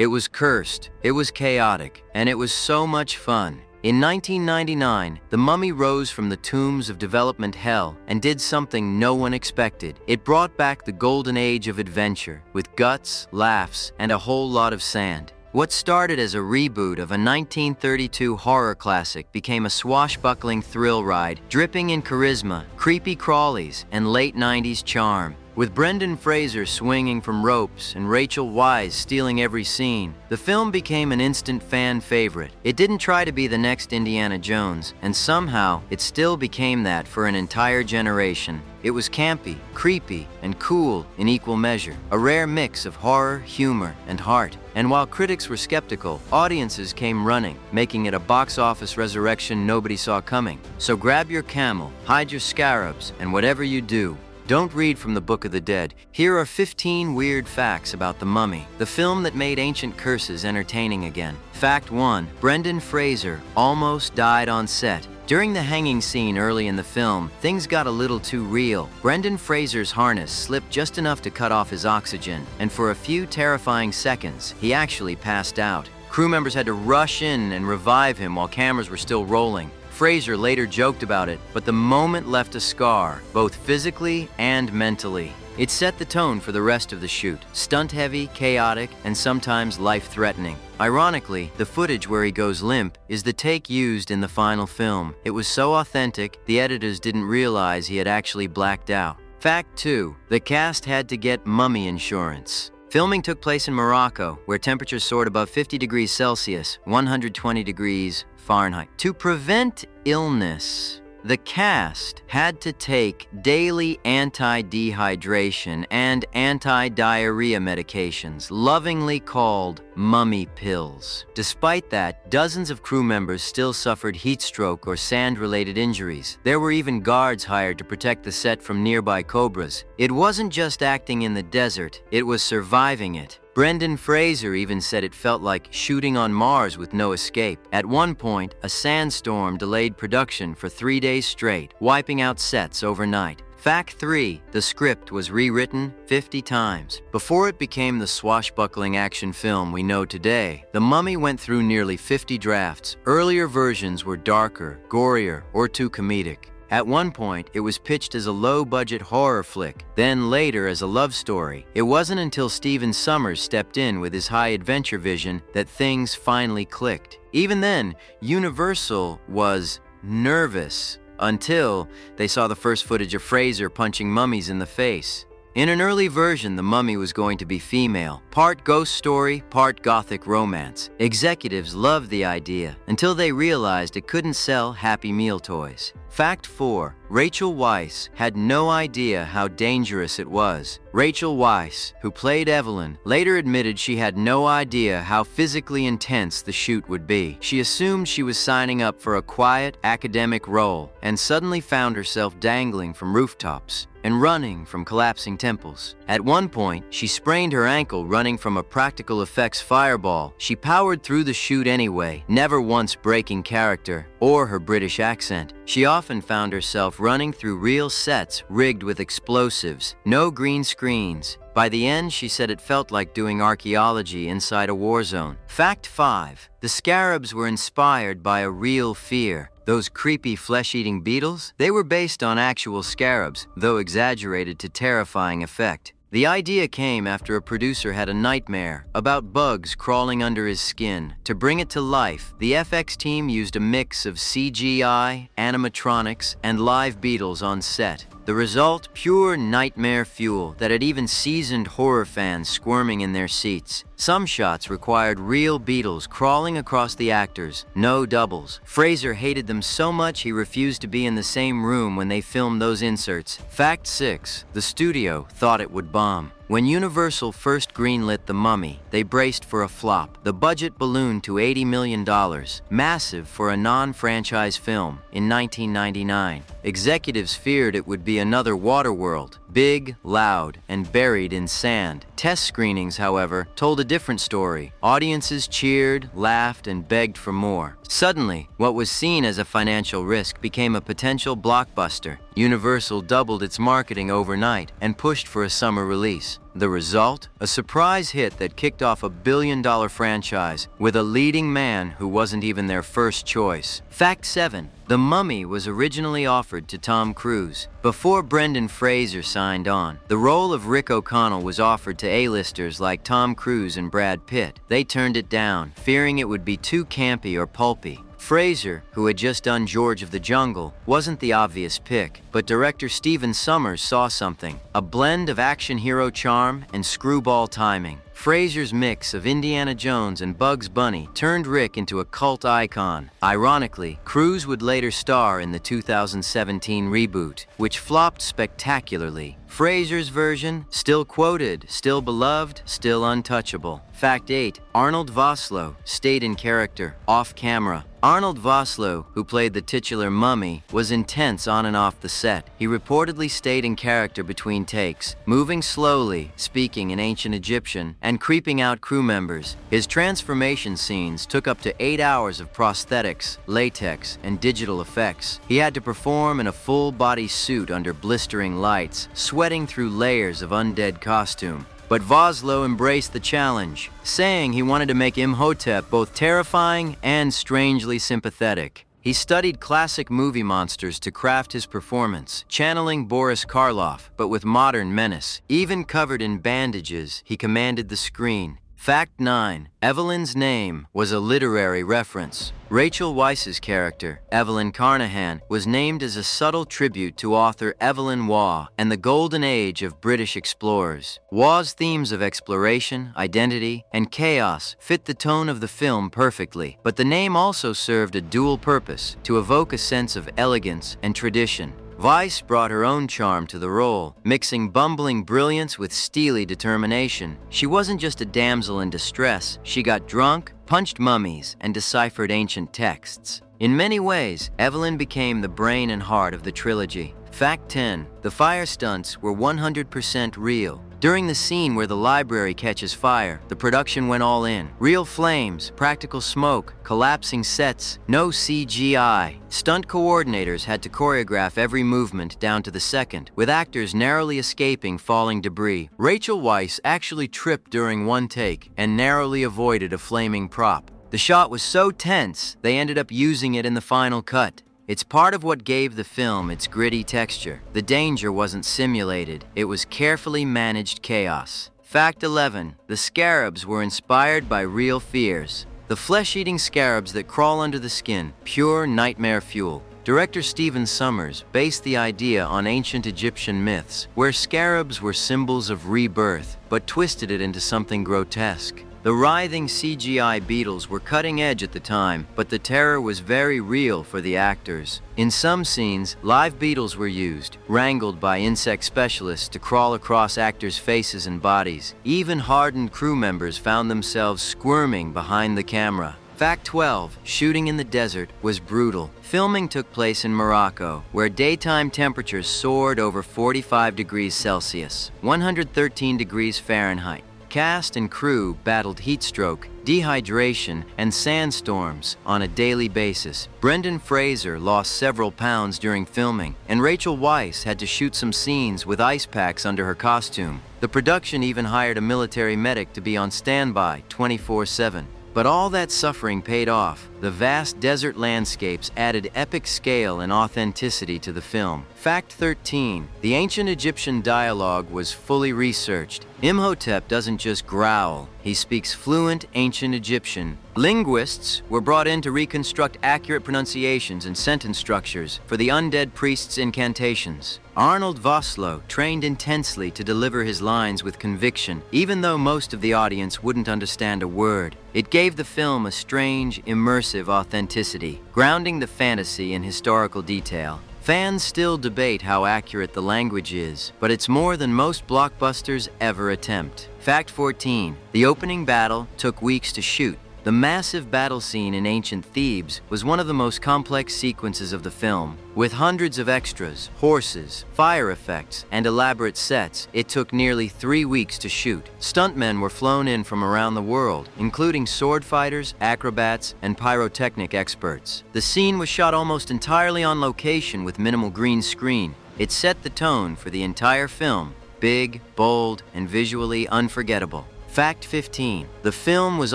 It was cursed, it was chaotic, and it was so much fun. In 1999, the mummy rose from the tombs of development hell and did something no one expected. It brought back the golden age of adventure, with guts, laughs, and a whole lot of sand. What started as a reboot of a 1932 horror classic became a swashbuckling thrill ride, dripping in charisma, creepy crawlies, and late 90s charm. With Brendan Fraser swinging from ropes and Rachel Weisz stealing every scene, the film became an instant fan favorite. It didn't try to be the next Indiana Jones, and somehow it still became that for an entire generation. It was campy, creepy, and cool in equal measure, a rare mix of horror, humor, and heart. And while critics were skeptical, audiences came running, making it a box office resurrection nobody saw coming. So grab your camel, hide your scarabs, and whatever you do, don't read from the Book of the Dead. Here are 15 weird facts about The Mummy, the film that made ancient curses entertaining again. Fact 1. Brendan Fraser almost died on set. During the hanging scene early in the film, things got a little too real. Brendan Fraser's harness slipped just enough to cut off his oxygen, and for a few terrifying seconds, he actually passed out. Crew members had to rush in and revive him while cameras were still rolling. Fraser later joked about it, but the moment left a scar, both physically and mentally. It set the tone for the rest of the shoot, stunt-heavy, chaotic, and sometimes life-threatening. Ironically, the footage where he goes limp is the take used in the final film. It was so authentic, the editors didn't realize he had actually blacked out. Fact 2. The cast had to get mummy insurance. Filming took place in Morocco, where temperatures soared above 50 degrees Celsius, 120 degrees Fahrenheit. To prevent illness, the cast had to take daily anti-dehydration and anti-diarrhea medications, lovingly called mummy pills. Despite that, dozens of crew members still suffered heat stroke or sand-related injuries. There were even guards hired to protect the set from nearby cobras. It wasn't just acting in the desert, it was surviving it. Brendan Fraser even said it felt like shooting on Mars with no escape. At one point, a sandstorm delayed production for 3 days straight, wiping out sets overnight. Fact 3. The script was rewritten 50 times. Before it became the swashbuckling action film we know today, The Mummy went through nearly 50 drafts. Earlier versions were darker, gorier, or too comedic. At one point, it was pitched as a low-budget horror flick, then later as a love story. It wasn't until Stephen Sommers stepped in with his high-adventure vision that things finally clicked. Even then, Universal was nervous until they saw the first footage of Fraser punching mummies in the face. In an early version, the mummy was going to be female, part ghost story, part gothic romance. Executives loved the idea until they realized it couldn't sell Happy Meal toys. Fact 4. Rachel Weisz had no idea how dangerous it was. Rachel Weisz, who played Evelyn, later admitted she had no idea how physically intense the shoot would be. She assumed she was signing up for a quiet, academic role and suddenly found herself dangling from rooftops and running from collapsing temples. At one point, she sprained her ankle running from a practical effects fireball. She powered through the shoot anyway, never once breaking character or her British accent. She often found herself running through real sets rigged with explosives, no green screens. By the end, she said it felt like doing archaeology inside a war zone. Fact 5. The scarabs were inspired by a real fear. Those creepy flesh-eating beetles? They were based on actual scarabs, though exaggerated to terrifying effect. The idea came after a producer had a nightmare about bugs crawling under his skin. To bring it to life, the FX team used a mix of CGI, animatronics, and live beetles on set. The result, pure nightmare fuel that had even seasoned horror fans squirming in their seats. Some shots required real beetles crawling across the actors, no doubles. Fraser hated them so much he refused to be in the same room when they filmed those inserts. Fact 6. The studio thought it would bomb. When Universal first greenlit The Mummy, they braced for a flop. The budget ballooned to $80 million, massive for a non-franchise film, in 1999. Executives feared it would be another Waterworld, big, loud, and buried in sand. Test screenings, however, told a different story. Audiences cheered, laughed, and begged for more. Suddenly, what was seen as a financial risk became a potential blockbuster. Universal doubled its marketing overnight and pushed for a summer release. The result? A surprise hit that kicked off a billion-dollar franchise with a leading man who wasn't even their first choice. Fact 7. The Mummy was originally offered to Tom Cruise. Before Brendan Fraser signed on, the role of Rick O'Connell was offered to A-listers like Tom Cruise and Brad Pitt. They turned it down, fearing it would be too campy or pulpy. Fraser, who had just done George of the Jungle, wasn't the obvious pick, but director Stephen Sommers saw something: a blend of action hero charm and screwball timing. Fraser's mix of Indiana Jones and Bugs Bunny turned Rick into a cult icon. Ironically, Cruise would later star in the 2017 reboot, which flopped spectacularly. Fraser's version, still quoted, still beloved, still untouchable. Fact 8. Arnold Vosloo stayed in character, off camera. Arnold Vosloo, who played the titular Mummy, was intense on and off the set. He reportedly stayed in character between takes, moving slowly, speaking in ancient Egyptian, and creeping out crew members. His transformation scenes took up to 8 hours of prosthetics, latex, and digital effects. He had to perform in a full-body suit under blistering lights, sweating through layers of undead costume. But Vosloo embraced the challenge, saying he wanted to make Imhotep both terrifying and strangely sympathetic. He studied classic movie monsters to craft his performance, channeling Boris Karloff, but with modern menace. Even covered in bandages, he commanded the screen. Fact 9. Evelyn's name was a literary reference. Rachel Weisz's character, Evelyn Carnahan, was named as a subtle tribute to author Evelyn Waugh and the golden age of British explorers. Waugh's themes of exploration, identity, and chaos fit the tone of the film perfectly, but the name also served a dual purpose: to evoke a sense of elegance and tradition. Weisz brought her own charm to the role, mixing bumbling brilliance with steely determination. She wasn't just a damsel in distress. She got drunk, punched mummies, and deciphered ancient texts. In many ways, Evelyn became the brain and heart of the trilogy. Fact 10. The fire stunts were 100% real. During the scene where the library catches fire, the production went all in. Real flames, practical smoke, collapsing sets, no CGI. Stunt coordinators had to choreograph every movement down to the second, with actors narrowly escaping falling debris. Rachel Weisz actually tripped during one take and narrowly avoided a flaming prop. The shot was so tense, they ended up using it in the final cut. It's part of what gave the film its gritty texture. The danger wasn't simulated, it was carefully managed chaos. Fact 11. The scarabs were inspired by real fears. The flesh-eating scarabs that crawl under the skin, pure nightmare fuel. Director Stephen Sommers based the idea on ancient Egyptian myths, where scarabs were symbols of rebirth, but twisted it into something grotesque. The writhing CGI beetles were cutting edge at the time, but the terror was very real for the actors. In some scenes, live beetles were used, wrangled by insect specialists to crawl across actors' faces and bodies. Even hardened crew members found themselves squirming behind the camera. Fact 12. Shooting in the desert was brutal. Filming took place in Morocco, where daytime temperatures soared over 45 degrees Celsius, 113 degrees Fahrenheit. Cast and crew battled heat stroke, dehydration, and sandstorms on a daily basis. Brendan Fraser lost several pounds during filming, and Rachel Weisz had to shoot some scenes with ice packs under her costume. The production even hired a military medic to be on standby 24/7. But all that suffering paid off. The vast desert landscapes added epic scale and authenticity to the film. Fact 13. The ancient Egyptian dialogue was fully researched. Imhotep doesn't just growl, he speaks fluent ancient Egyptian. Linguists were brought in to reconstruct accurate pronunciations and sentence structures for the undead priest's incantations. Arnold Vosloo trained intensely to deliver his lines with conviction, even though most of the audience wouldn't understand a word. It gave the film a strange, immersive authenticity, grounding the fantasy in historical detail. Fans still debate how accurate the language is, but it's more than most blockbusters ever attempt. Fact 14. The opening battle took weeks to shoot. The massive battle scene in ancient Thebes was one of the most complex sequences of the film. With hundreds of extras, horses, fire effects, and elaborate sets, it took nearly 3 weeks to shoot. Stuntmen were flown in from around the world, including sword fighters, acrobats, and pyrotechnic experts. The scene was shot almost entirely on location with minimal green screen. It set the tone for the entire film. big, bold, and visually unforgettable. Fact 15. The film was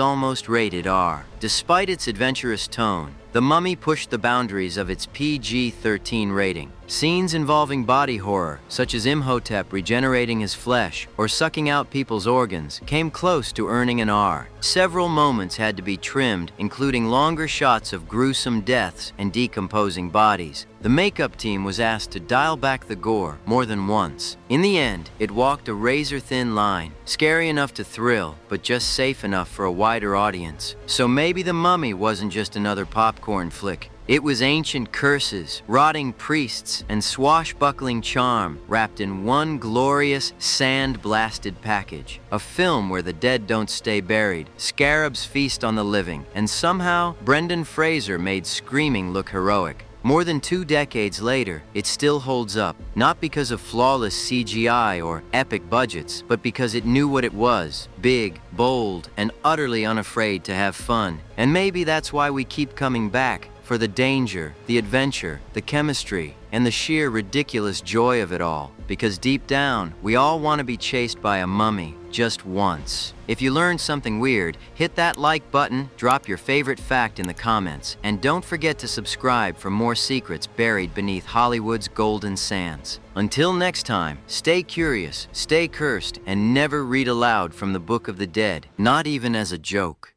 almost rated R. Despite its adventurous tone, The Mummy pushed the boundaries of its PG-13 rating. Scenes involving body horror, such as Imhotep regenerating his flesh or sucking out people's organs, came close to earning an R. Several moments had to be trimmed, including longer shots of gruesome deaths and decomposing bodies. The makeup team was asked to dial back the gore more than once. In the end, it walked a razor-thin line, scary enough to thrill, but just safe enough for a wider audience. So maybe The Mummy wasn't just another popcorn flick. It was ancient curses, rotting priests, and swashbuckling charm wrapped in one glorious, sand-blasted package. A film where the dead don't stay buried, scarabs feast on the living, and somehow Brendan Fraser made screaming look heroic. More than 2 decades later, it still holds up, not because of flawless CGI or epic budgets, but because it knew what it was: big, bold, and utterly unafraid to have fun. And maybe that's why we keep coming back, for the danger, the adventure, the chemistry, and the sheer ridiculous joy of it all. Because deep down, we all want to be chased by a mummy, just once. If you learned something weird, hit that like button, drop your favorite fact in the comments, and don't forget to subscribe for more secrets buried beneath Hollywood's golden sands. Until next time, stay curious, stay cursed, and never read aloud from the Book of the Dead, not even as a joke.